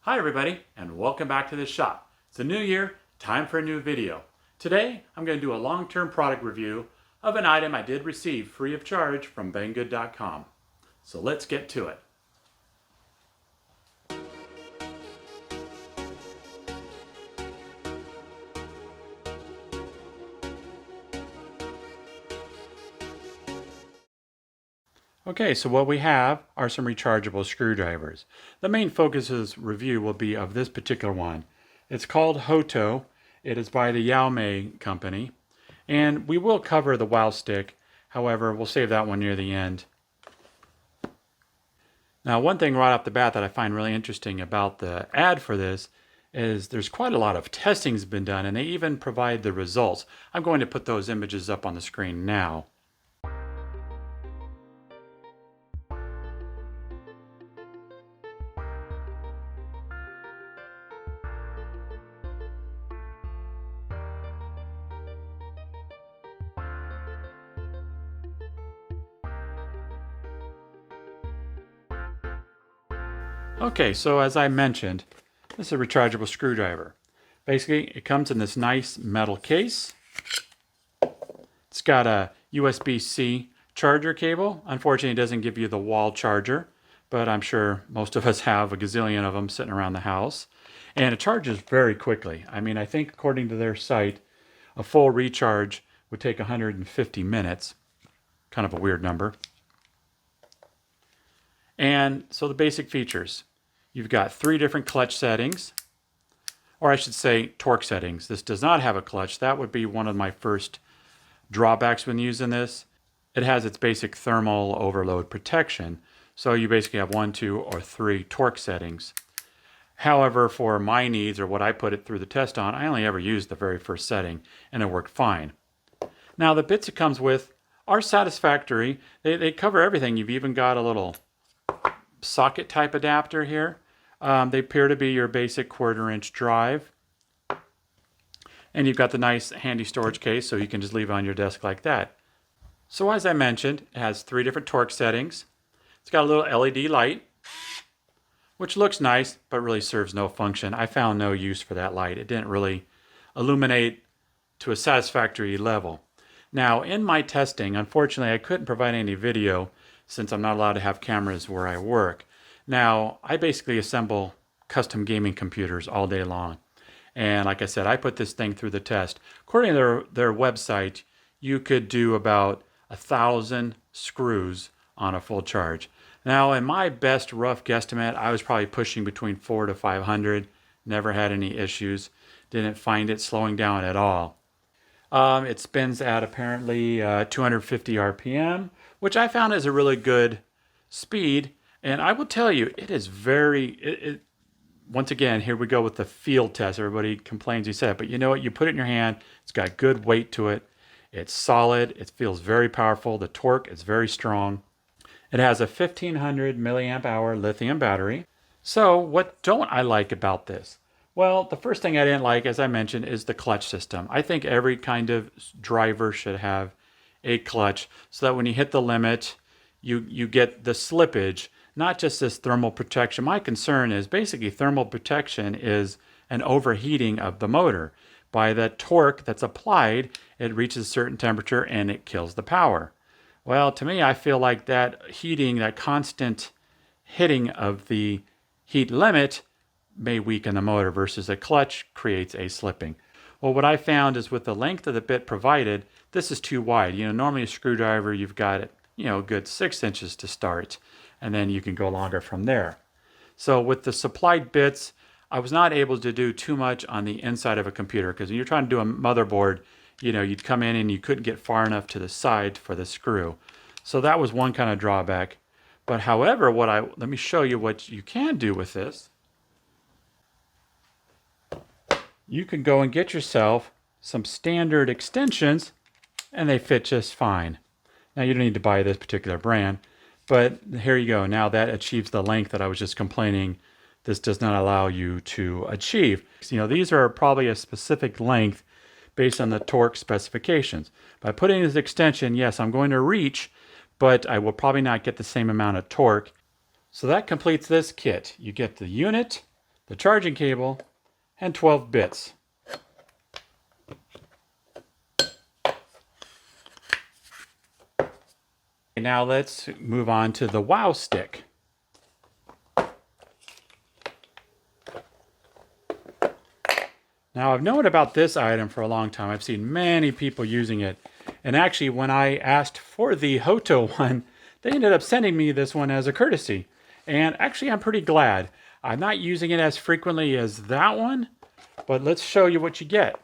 Hi everybody, and welcome back to the shop. It's a new year, time for a new video. Today, I'm going to do a long-term product review of an item I did receive free of charge from Banggood.com. So let's get to it. Okay, so what we have are some rechargeable screwdrivers. The main focus of this review will be of this particular one. It's called HOTO. It is by the Xiaomi company. And we will cover the Wowstick. However, we'll save that one near the end. Now, one thing right off the bat that I find really interesting about the ad for this is there's quite a lot of testing has been done, and they even provide the results. I'm going to put those images up on the screen now. Okay, so as I mentioned, this is a rechargeable screwdriver. Basically, it comes in this nice metal case. It's got a USB-C charger cable. Unfortunately, it doesn't give you the wall charger, but I'm sure most of us have a gazillion of them sitting around the house. And it charges very quickly. I mean, I think according to their site, a full recharge would take 150 minutes. Kind of a weird number. And so the basic features. You've got 3 different clutch settings, or I should say torque settings. This does not have a clutch. That would be one of my first drawbacks when using this. It has its basic thermal overload protection. So you basically have 1, 2, or 3 torque settings. However, for my needs, or what I put it through the test on, I only ever used the very first setting, and it worked fine. Now, the bits it comes with are satisfactory. They cover everything. You've even got a little socket type adapter here. They appear to be your basic 1/4-inch drive. And you've got the nice handy storage case, so you can just leave it on your desk like that. So as I mentioned, it has 3 different torque settings. It's got a little LED light, which looks nice, but really serves no function. I found no use for that light. It didn't really illuminate to a satisfactory level. Now, in my testing, unfortunately, I couldn't provide any video since I'm not allowed to have cameras where I work. Now, I basically assemble custom gaming computers all day long. And like I said, I put this thing through the test. According to their website, you could do about 1,000 screws on a full charge. Now, in my best rough guesstimate, I was probably pushing between 400 to 500. Never had any issues. Didn't find it slowing down at all. It spins at apparently 250 RPM, which I found is a really good speed. And I will tell you, it is very, once again, here we go with the field test. Everybody complains you said it, but you know what? You put it in your hand, it's got good weight to it. It's solid, it feels very powerful. The torque is very strong. It has a 1,500 milliamp hour lithium battery. So what don't I like about this? Well, the first thing I didn't like, as I mentioned, is the clutch system. I think every kind of driver should have a clutch so that when you hit the limit, you get the slippage, not just this thermal protection. My concern is basically thermal protection is an overheating of the motor. By the torque that's applied, it reaches a certain temperature and it kills the power. Well, to me, I feel like that heating, that constant hitting of the heat limit may weaken the motor versus a clutch creates a slipping. Well, what I found is with the length of the bit provided, this is too wide. Normally a screwdriver, you've got it, a good 6 inches to start, and then you can go longer from there. So with the supplied bits, I was not able to do too much on the inside of a computer because when you're trying to do a motherboard, you'd come in and you couldn't get far enough to the side for the screw. So that was one kind of drawback. But however, let me show you what you can do with this. You can go and get yourself some standard extensions and they fit just fine. Now you don't need to buy this particular brand, but here you go. Now that achieves the length that I was just complaining this does not allow you to achieve. These are probably a specific length based on the torque specifications. By putting this extension, yes, I'm going to reach, but I will probably not get the same amount of torque. So that completes this kit. You get the unit, the charging cable, and 12 bits. Now let's move on to the Wowstick. Now I've known about this item for a long time. I've seen many people using it. And actually when I asked for the HOTO one, they ended up sending me this one as a courtesy. And actually I'm pretty glad. I'm not using it as frequently as that one, but let's show you what you get.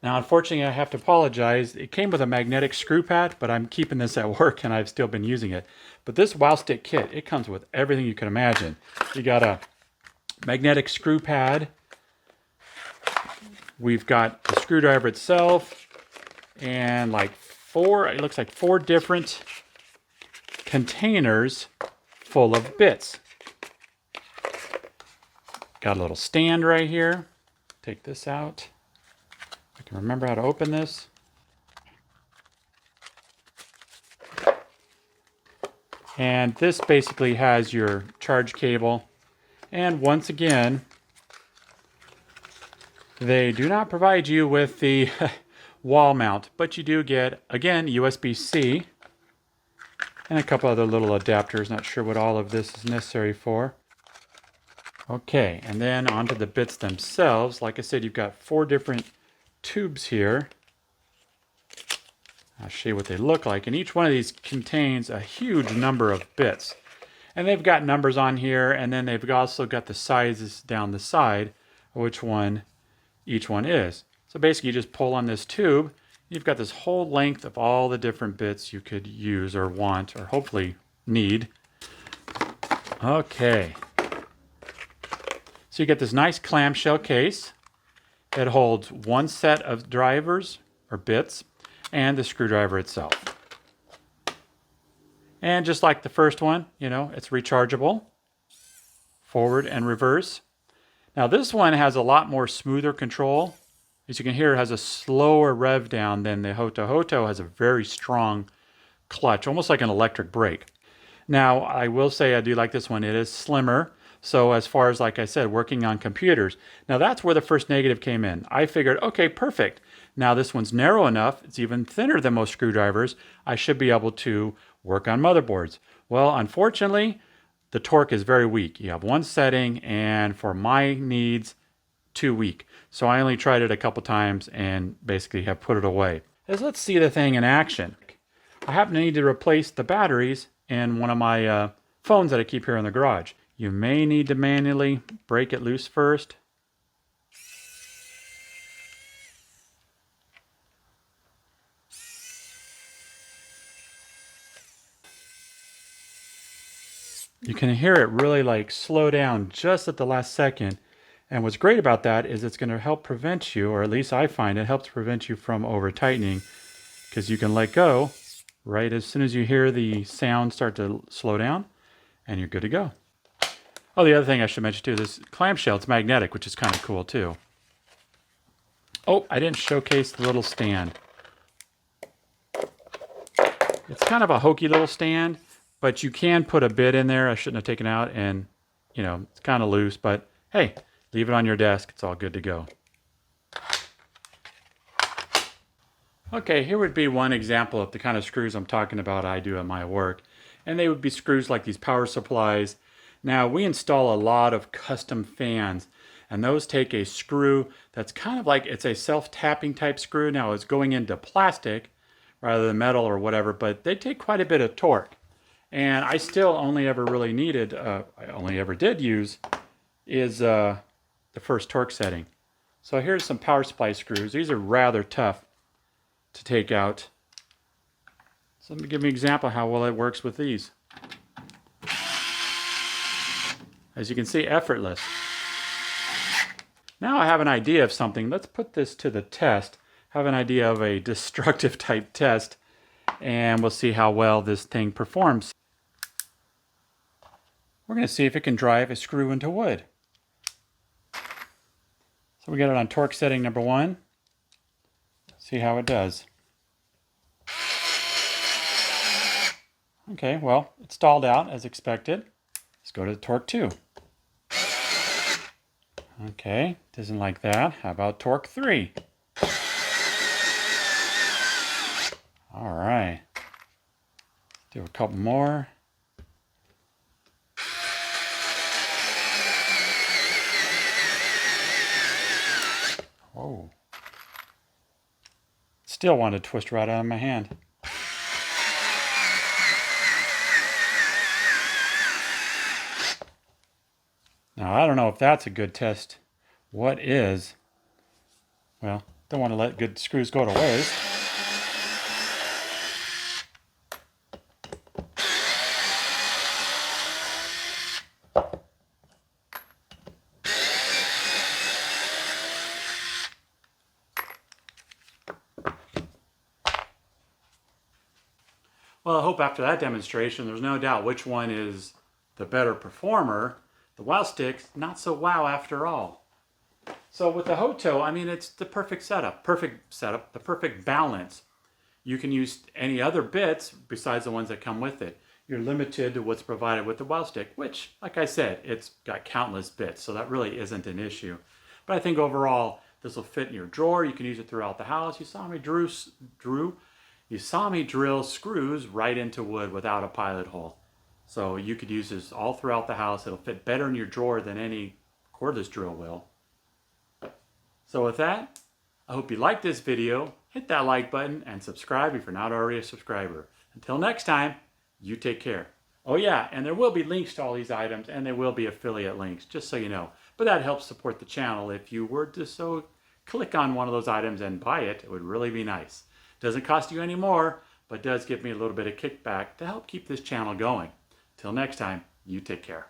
Now, unfortunately, I have to apologize. It came with a magnetic screw pad, but I'm keeping this at work and I've still been using it. But this Wowstick kit, it comes with everything you can imagine. You got a magnetic screw pad. We've got the screwdriver itself and like it looks like 4 different containers full of bits. Got a little stand right here. Take this out. I can remember how to open this. And this basically has your charge cable. And once again, they do not provide you with the wall mount, but you do get, again, USB-C and a couple other little adapters. Not sure what all of this is necessary for. Okay, and then onto the bits themselves. Like I said, you've got 4 different tubes here. I'll show you what they look like, and each one of these contains a huge number of bits, and they've got numbers on here, and then they've also got the sizes down the side of which one each one is. So basically you just pull on this tube, you've got this whole length of all the different bits you could use or want or hopefully need. Okay, so you get this nice clamshell case. It holds 1 set of drivers or bits and the screwdriver itself. And just like the first one, you know, it's rechargeable, forward and reverse. Now this one has a lot more smoother control. As you can hear, it has a slower rev down than the HOTO. HOTO has a very strong clutch, almost like an electric brake. Now, I will say I do like this one. It is slimmer. So as far as, like I said, working on computers, now that's where the first negative came in. I figured, okay, perfect. Now this one's narrow enough. It's even thinner than most screwdrivers. I should be able to work on motherboards. Well, unfortunately, the torque is very weak. You have 1 setting, and for my needs, too weak. So I only tried it a couple times and basically have put it away. Let's see the thing in action. I happen to need to replace the batteries in one of my phones that I keep here in the garage. You may need to manually break it loose first. You can hear it really like slow down just at the last second. And what's great about that is it's going to help prevent you, or at least I find it helps prevent you from over tightening, because you can let go right as soon as you hear the sound start to slow down and you're good to go. Oh, the other thing I should mention too, this clamshell, it's magnetic, which is kind of cool too. Oh, I didn't showcase the little stand. It's kind of a hokey little stand, but you can put a bit in there. I shouldn't have taken out, and you know, it's kind of loose, but hey, leave it on your desk. It's all good to go. Okay, here would be one example of the kind of screws I'm talking about I do at my work. And they would be screws like these power supplies. Now, we install a lot of custom fans, and those take a screw that's kind of like, it's a self-tapping type screw. Now, it's going into plastic rather than metal or whatever, but they take quite a bit of torque. And I still only ever really needed, I only ever did use, is the first torque setting. So here's some power supply screws. These are rather tough to take out. So let me give you an example how well it works with these. As you can see, effortless. Now I have an idea of something. Let's put this to the test. Have an idea of a destructive type test, and we'll see how well this thing performs. We're going to see if it can drive a screw into wood. So we got it on torque setting number 1. See how it does. Okay, well, it stalled out as expected. Let's go to torque 2. Okay, doesn't like that. How about torque 3? All right. Do a couple more. Whoa. Still want to twist right out of my hand. Now, I don't know if that's a good test. What is? Well, don't want to let good screws go to waste. Well, I hope after that demonstration, there's no doubt which one is the better performer. The Wowstick's not so wow after all. So with the HOTO, I mean, it's the perfect setup, the perfect balance. You can use any other bits besides the ones that come with it. You're limited to what's provided with the Wowstick, which, like I said, it's got countless bits, so that really isn't an issue. But I think overall, this will fit in your drawer. You can use it throughout the house. You saw me drill screws right into wood without a pilot hole. So you could use this all throughout the house. It'll fit better in your drawer than any cordless drill will. So with that, I hope you liked this video. Hit that like button and subscribe if you're not already a subscriber. Until next time, you take care. Oh yeah, and there will be links to all these items, and there will be affiliate links, just so you know. But that helps support the channel. If you were to so click on one of those items and buy it, it would really be nice. Doesn't cost you any more, but does give me a little bit of kickback to help keep this channel going. Till next time, you take care.